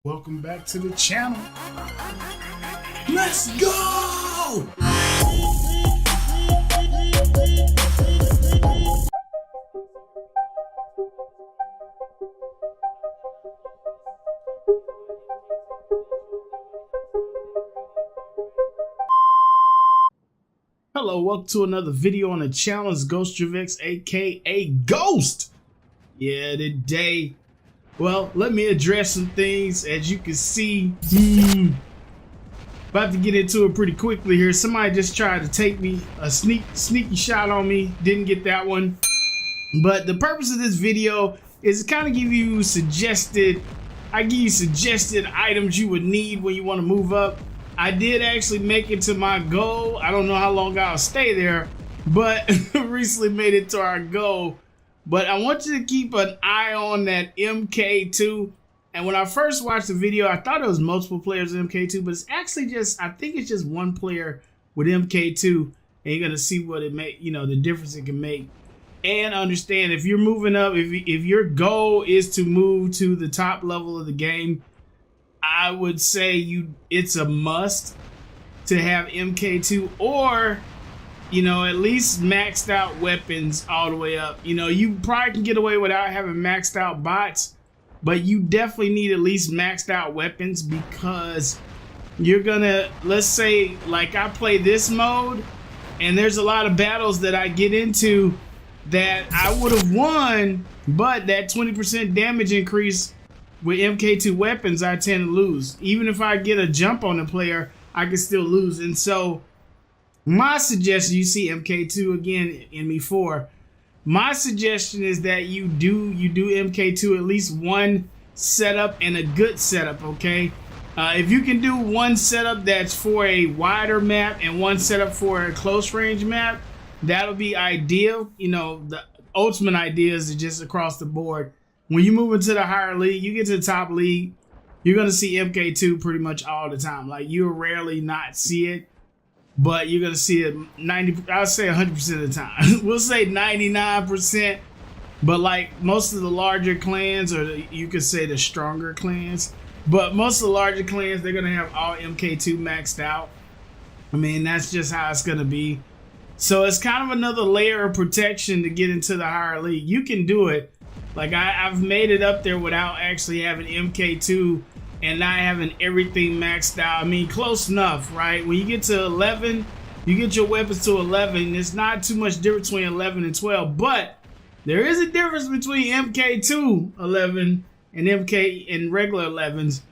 Welcome back to the channel. Let's go! Hello, welcome to another video on the channel. It's Ghostdriftx, aka Ghost. Yeah, today, well, let me address some things. As you can see, about to get into it pretty quickly here. Somebody just tried to take me a sneaky shot on me. Didn't get that one. But the purpose of this video is to kind of give you suggested items you would need when you want to move up. I did actually make it to my goal. I don't know how long I'll stay there, but recently made it to our goal. But I want you to keep an eye on that MK2. And when I first watched the video, I thought it was multiple players in MK2, but it's actually just, I think it's just one player with MK2. And you're gonna see what it make, the difference it can make. And understand, if you're moving up, if your goal is to move to the top level of the game, I would say it's a must to have MK2, or at least maxed out weapons all the way up. You probably can get away without having maxed out bots, but you definitely need at least maxed out weapons, because you're gonna, let's say like I play this mode and there's a lot of battles that I get into that I would have won, but that 20% damage increase with MK2 weapons, I tend to lose. Even if I get a jump on the player, I can still lose. And so my suggestion, you see MK2 again in ME4. My suggestion is that you do MK2 at least one setup, and a good setup, okay? If you can do one setup that's for a wider map and one setup for a close range map, that'll be ideal. The ultimate idea is just across the board. When you move into the higher league, you get to the top league, you're going to see MK2 pretty much all the time. Like, you'll rarely not see it, but you're going to see it I'll say 100% of the time. We'll say 99%, but like most of the larger clans, or you could say the stronger clans, but most of the larger clans, they're going to have all MK2 maxed out. I mean, that's just how it's going to be. So it's kind of another layer of protection to get into the higher league. You can do it. Like, I've made it up there without actually having MK2 and not having everything maxed out. I mean, close enough, right? When you get to 11, you get your weapons to 11. It's not too much difference between 11 and 12, but there is a difference between MK2 11 and MK and regular 11s.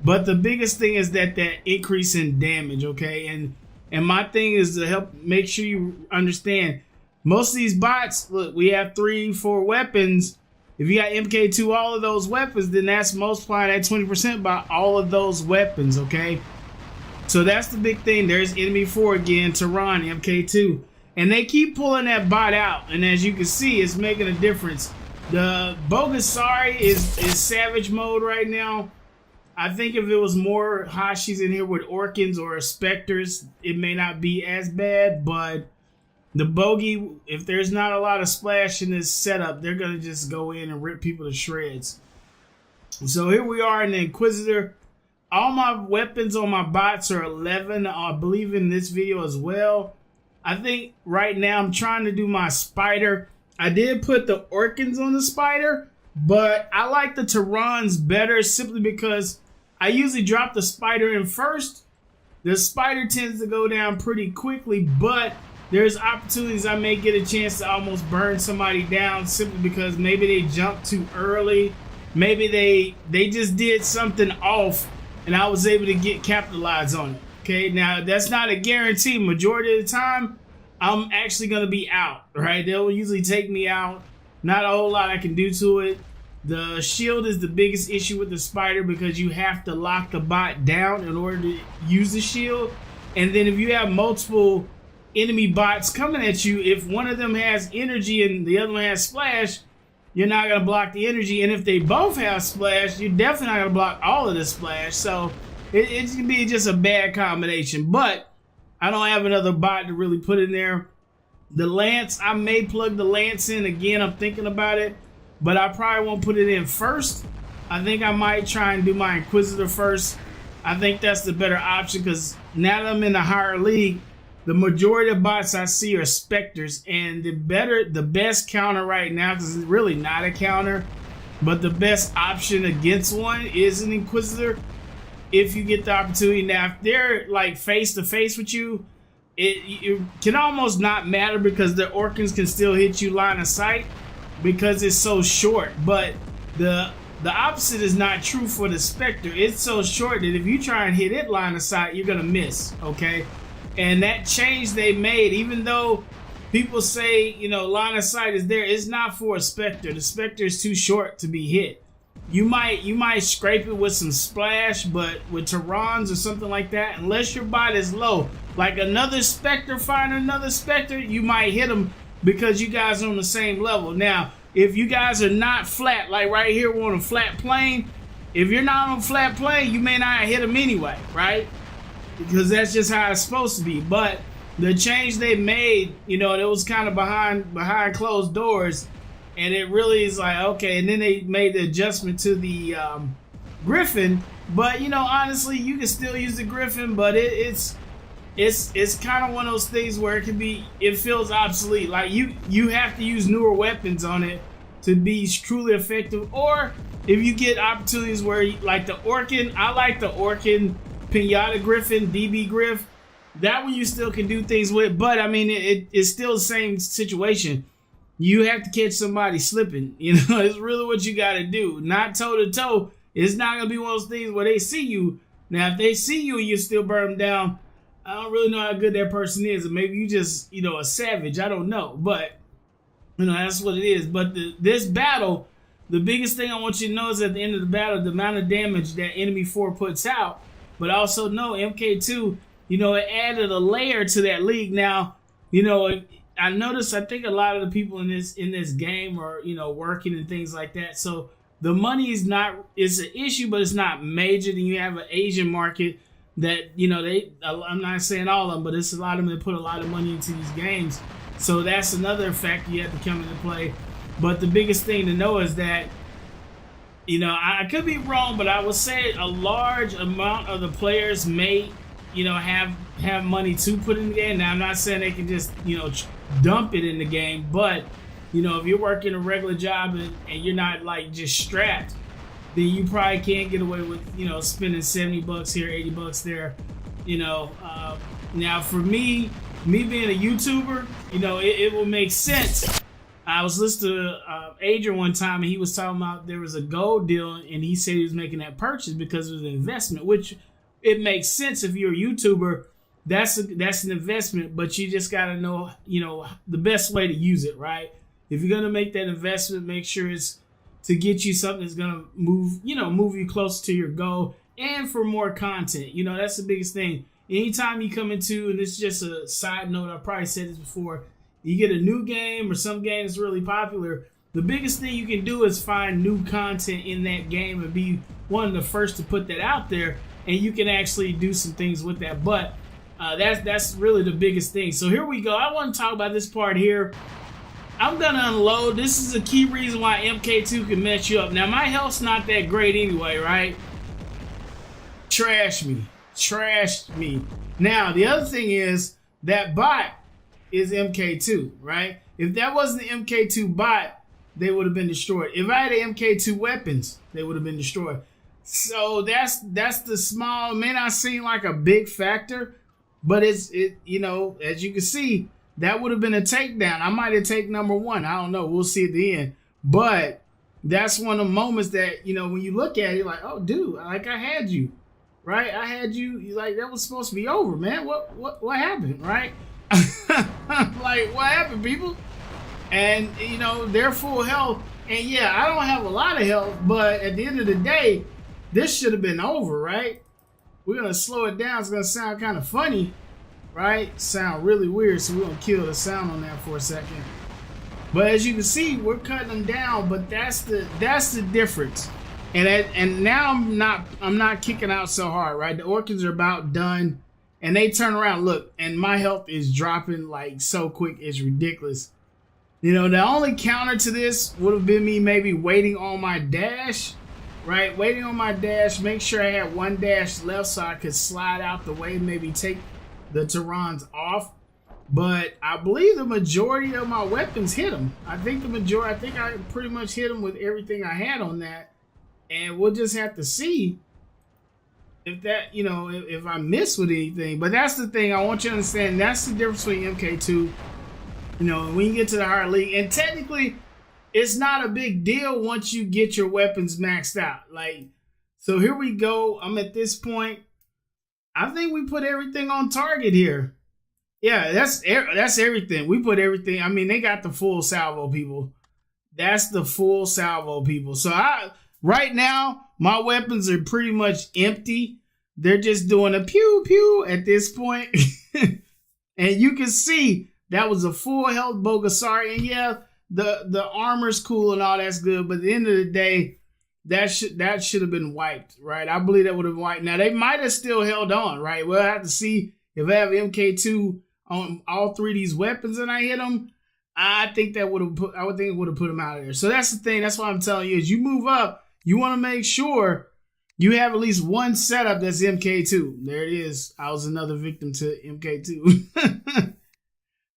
But the biggest thing is that increase in damage, okay? And my thing is to help make sure you understand, most of these bots, look, we have 3-4 weapons. If you got MK2 all of those weapons, then that's multiplying that 20% by all of those weapons, okay? So that's the big thing. There's enemy 4 again, Tehran, MK2. And they keep pulling that bot out. And as you can see, it's making a difference. The Bogus Sari is savage mode right now. I think if it was more Hashis in here with Orkans or Spectres, it may not be as bad, but the bogey, if there's not a lot of splash in this setup, they're going to just go in and rip people to shreds. So here we are in the Inquisitor. All my weapons on my bots are 11, I believe, in this video as well. I think right now I'm trying to do my Spider. I did put the Orkans on the Spider, but I like the Tehrans better simply because I usually drop the Spider in first. The Spider tends to go down pretty quickly, but there's opportunities I may get a chance to almost burn somebody down simply because maybe they jumped too early. Maybe they just did something off and I was able to capitalize on it. Okay, now that's not a guarantee. Majority of the time, I'm actually gonna be out, right? They'll usually take me out. Not a whole lot I can do to it. The shield is the biggest issue with the Spider because you have to lock the bot down in order to use the shield. And then if you have multiple enemy bots coming at you, if one of them has energy and the other one has splash, you're not going to block the energy. And if they both have splash, you're definitely not going to block all of the splash. So it's going to be just a bad combination. But I don't have another bot to really put in there. The Lance, I may plug the Lance in again. I'm thinking about it, but I probably won't put it in first I think I might try and do my Inquisitor first. I think that's the better option because now that I'm in the higher league, the majority of bots I see are Spectres, and the best counter right now, because it's really not a counter, but the best option against one is an Inquisitor if you get the opportunity. Now, if they're like face to face with you, it can almost not matter because the Orkans can still hit you line of sight because it's so short. But the opposite is not true for the Spectre. It's so short that if you try and hit it line of sight, you're gonna miss, okay? And that change they made, even though people say, you know, line of sight is there, it's not for a Spectre. The Spectre is too short to be hit. You might scrape it with some splash, but with Terrans or something like that, unless your bot is low, like another Spectre fighting another Spectre, you might hit them because you guys are on the same level. Now, if you guys are not flat, like right here, we're on a flat plane. If you're not on a flat plane, you may not hit them anyway, right? Because that's just how it's supposed to be. But the change they made, you know, it was kind of behind closed doors, and it really is like, okay. And then they made the adjustment to the Griffin, but you know, honestly, you can still use the Griffin, but it's kind of one of those things where it feels obsolete. Like you have to use newer weapons on it to be truly effective. Or if you get opportunities where like the Orkin, I like the Orkin Pinata Griffin, DB Griff. That one you still can do things with, but I mean it's still the same situation. You have to catch somebody slipping. You know, it's really what you got to do. Not toe to toe. It's not gonna be one of those things where they see you. Now, if they see you and you still burn them down, I don't really know how good that person is. Or maybe you just, you know, a savage. I don't know, but you know that's what it is. But this battle, the biggest thing I want you to know is at the end of the battle, the amount of damage that enemy 4 puts out. But also know MK2, you know, it added a layer to that league. Now, you know, I noticed, I think a lot of the people in this game are, you know, working and things like that. So the money is it's an issue, but it's not major. Then you have an Asian market that, you know, I'm not saying all of them, but it's a lot of them that put a lot of money into these games. So that's another factor you have to come into play. But the biggest thing to know is that, you know, I could be wrong, but I would say a large amount of the players may, you know, have money to put in the game. Now, I'm not saying they can just, you know, dump it in the game, but, you know, if you're working a regular job and you're not like just strapped, then you probably can't get away with, you know, spending $70 here, $80 there, you know. Now, for me being a YouTuber, you know, it will make sense. I was listening to Adrian one time, and he was talking about there was a gold deal, and he said he was making that purchase because it was an investment, which it makes sense if you're a YouTuber. That's an investment, but you just gotta know, you know, the best way to use it, right? If you're gonna make that investment, make sure it's to get you something that's gonna move you closer to your goal and for more content. You know, that's the biggest thing. Anytime you come into, and it's just a side note, I probably said this before, you get a new game or some game that's really popular, the biggest thing you can do is find new content in that game and be one of the first to put that out there, and you can actually do some things with that. But that's really the biggest thing. So here we go. I want to talk about this part here. I'm gonna unload. This is a key reason why MK2 can mess you up. Now my health's not that great anyway, right? Trash me. Now the other thing is that bot is MK2, right? If that wasn't the MK2 bot, they would have been destroyed. If I had the MK2 weapons, they would have been destroyed. So that's the small, it may not seem like a big factor, but it you know, as you can see, that would have been a takedown. I might have taken number 1. I don't know. We'll see at the end. But that's one of the moments that, you know, when you look at it, like, oh, dude, like I had you, right? I had you, like that was supposed to be over, man. What happened, right? Like, what happened, people? And, you know, they're full health. And yeah, I don't have a lot of health, but at the end of the day, this should have been over, right? We're going to slow it down. It's going to sound kind of funny, right? Sound really weird, so we're going to kill the sound on that for a second. But as you can see, we're cutting them down, but that's the difference. And now I'm not kicking out so hard, right? The Orkans are about done. And they turn around, look, and my health is dropping like so quick, it's ridiculous. You know, the only counter to this would have been me maybe waiting on my dash right? Waiting on my dash, make sure I had one dash left so I could slide out the way, maybe take the Terrans off. But I believe the majority of my weapons hit them. I think I pretty much hit them with everything I had on that. And we'll just have to see if that, if I miss with anything. But that's the thing. I want you to understand. That's the difference between MK2. When you get to the higher league. And technically, it's not a big deal once you get your weapons maxed out. So here we go. I'm at this point. I think we put everything on target here. Yeah, that's everything. We put everything. I mean, they got the full salvo, people. That's the full salvo, people. So right now, my weapons are pretty much empty. They're just doing a pew pew at this point. And you can see that was a full health Bogasari. And yeah, the armor's cool and all that's good. But at the end of the day, that should have been wiped, right? I believe that would have been wiped. Now, they might have still held on, right? We'll have to see if I have MK2 on all three of these weapons and I hit them. I think it would have put them out of there. So that's the thing. That's why I'm telling you, as you move up, you want to make sure you have at least one setup that's MK2. There it is. I was another victim to MK2.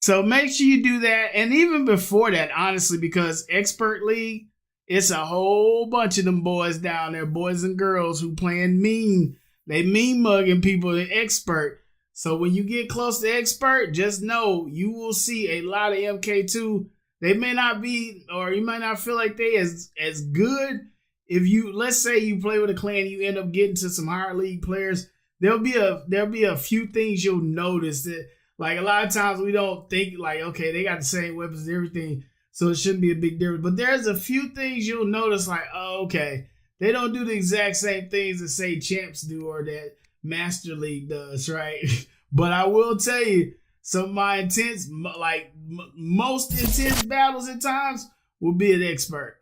So make sure you do that. And even before that, honestly, because Expert League, it's a whole bunch of them boys down there, boys and girls who playing mean. They mean mugging people in Expert. So when you get close to Expert, just know you will see a lot of MK2. They may not be, or you might not feel like they as good. If let's say you play with a clan, you end up getting to some higher league players. There'll be a few things you'll notice that, like, a lot of times we don't think like, okay, they got the same weapons and everything, so it shouldn't be a big difference. But there's a few things you'll notice, like, oh, okay, they don't do the exact same things that say Champs do or that Master League does, right? But I will tell you, some of my intense, most intense battles at times will be an Expert.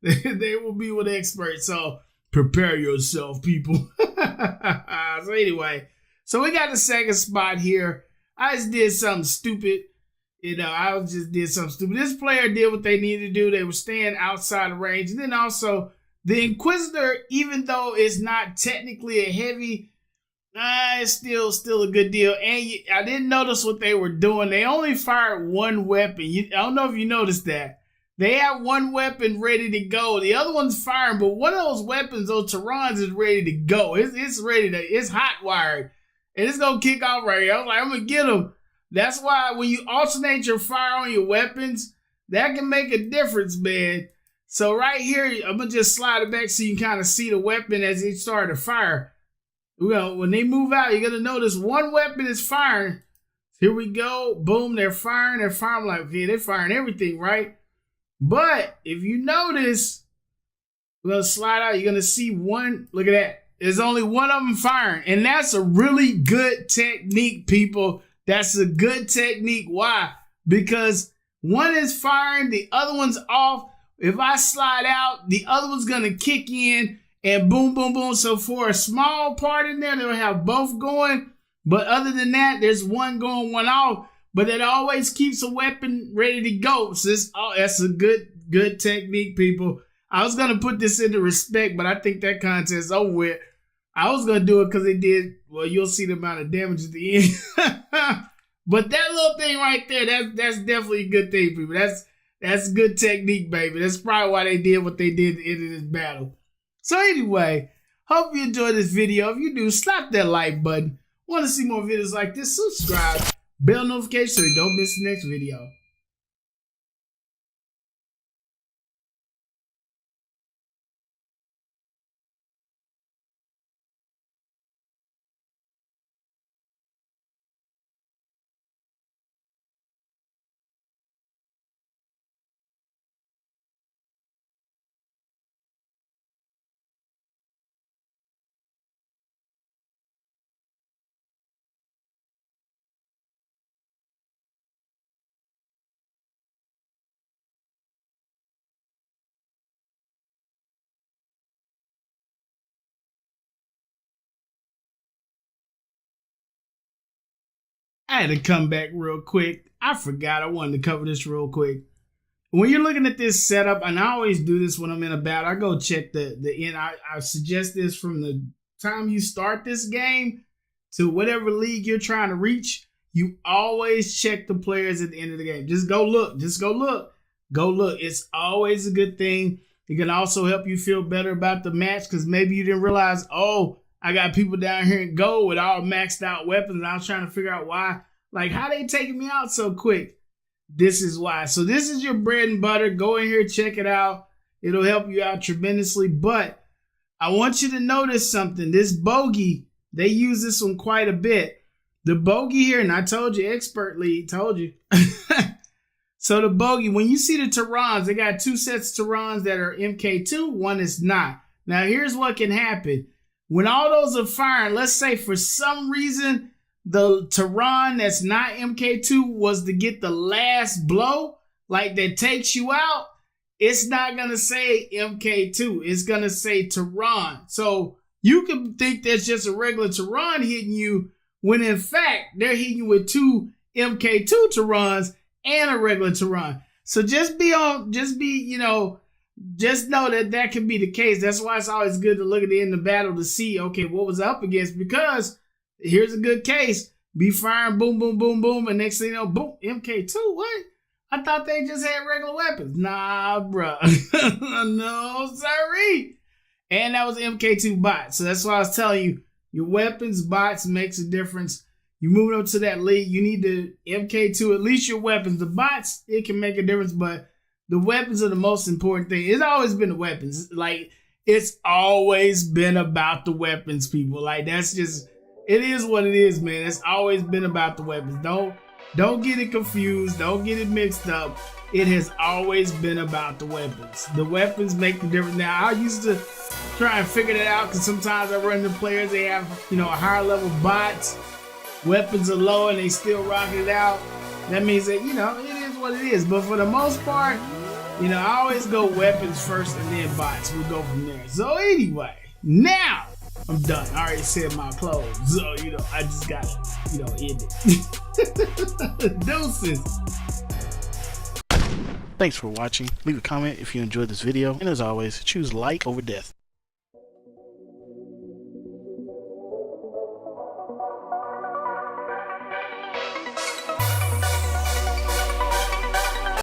They will be with experts, so prepare yourself, people. So anyway, so we got the second spot here. I just did something stupid. I just did something stupid. This player did what they needed to do. They were staying outside of range. And then also, the Inquisitor, even though it's not technically a heavy, it's still a good deal. And I didn't notice what they were doing. They only fired one weapon. I don't know if you noticed that. They have one weapon ready to go. The other one's firing, but one of those weapons, those Terrans, is ready to go. It's ready to, it's hot wired. And it's going to kick off right here. I was like, I'm going to get them. That's why when you alternate your fire on your weapons, that can make a difference, man. So right here, I'm going to just slide it back so you can kind of see the weapon as it started to fire. Well, when they move out, you're going to notice one weapon is firing. Here we go. Boom, they're firing. I'm like, okay, they're firing everything, right? But if you notice, we're going to slide out. You're going to see one. Look at that. There's only one of them firing. And that's a really good technique, people. That's a good technique. Why? Because one is firing, the other one's off. If I slide out, the other one's going to kick in and boom, boom, boom. So for a small part in there, they'll have both going. But other than that, there's one going, one off. But it always keeps a weapon ready to go. So that's a good technique, people. I was going to put this into respect, but I think that contest is over with. I was going to do it because it did, well, you'll see the amount of damage at the end. But that little thing right there, that's definitely a good thing, people. That's good technique, baby. That's probably why they did what they did at the end of this battle. So anyway, hope you enjoyed this video. If you do, slap that like button. Want to see more videos like this, subscribe. Bell notification so you don't miss the next video. I had to come back real quick. I forgot I wanted to cover this real quick. when you're looking at this setup, and I always do this when I'm in a battle, I go check the end. I suggest this from the time you start this game to whatever league you're trying to reach. You always check the players at the end of the game. Just go look. Just go look. Go look. It's always a good thing. It can also help you feel better about the match because maybe you didn't realize, oh, I got people down here in gold with all maxed out weapons. And I was trying to figure out why. Like, how they taking me out so quick? This is why. So this is your bread and butter. Go in here, check it out. It'll help you out tremendously. But I want you to notice something. This bogey, they use this one quite a bit. The bogey here, and I told you, expert lead, told you. So the bogey, when you see the Terrans, they got two sets of Terrans that are MK2, one is not. Now here's what can happen. When all those are firing, let's say for some reason, the Terran that's not MK2 was to get the last blow, like that takes you out, it's not going to say MK2. It's going to say Terran. So you can think that's just a regular Terran hitting you, when in fact, they're hitting you with two MK2 Terrans and a regular Terran. So just know that can be the case. That's why it's always good to look at the end of the battle to see, okay, what was up against, because here's a good case. Be firing, boom, boom, boom, boom, and next thing you know, boom, MK2, what? I thought they just had regular weapons. Nah, bruh. No, sorry. And that was MK2 bot. So that's why I was telling you, your weapons, bots makes a difference. You moving up to that league, you need the MK2, at least your weapons. The bots, it can make a difference, but the weapons are the most important thing. It's always been the weapons. Like, it's always been about the weapons, people. Like, that's just, it is what it is, man. It's always been about the weapons. Don't get it confused. Don't get it mixed up. It has always been about the weapons. The weapons make the difference. Now, I used to try and figure that out because sometimes I run into players, they have, a higher level bots. Weapons are low and they still rocking it out. That means that, it is what it is. But for the most part, I always go weapons first and then bots. We'll go from there. So anyway, now I'm done. I already said my clothes. So, I just got to, end it. Deuces. Thanks for watching. Leave a comment if you enjoyed this video. And as always, choose like over death.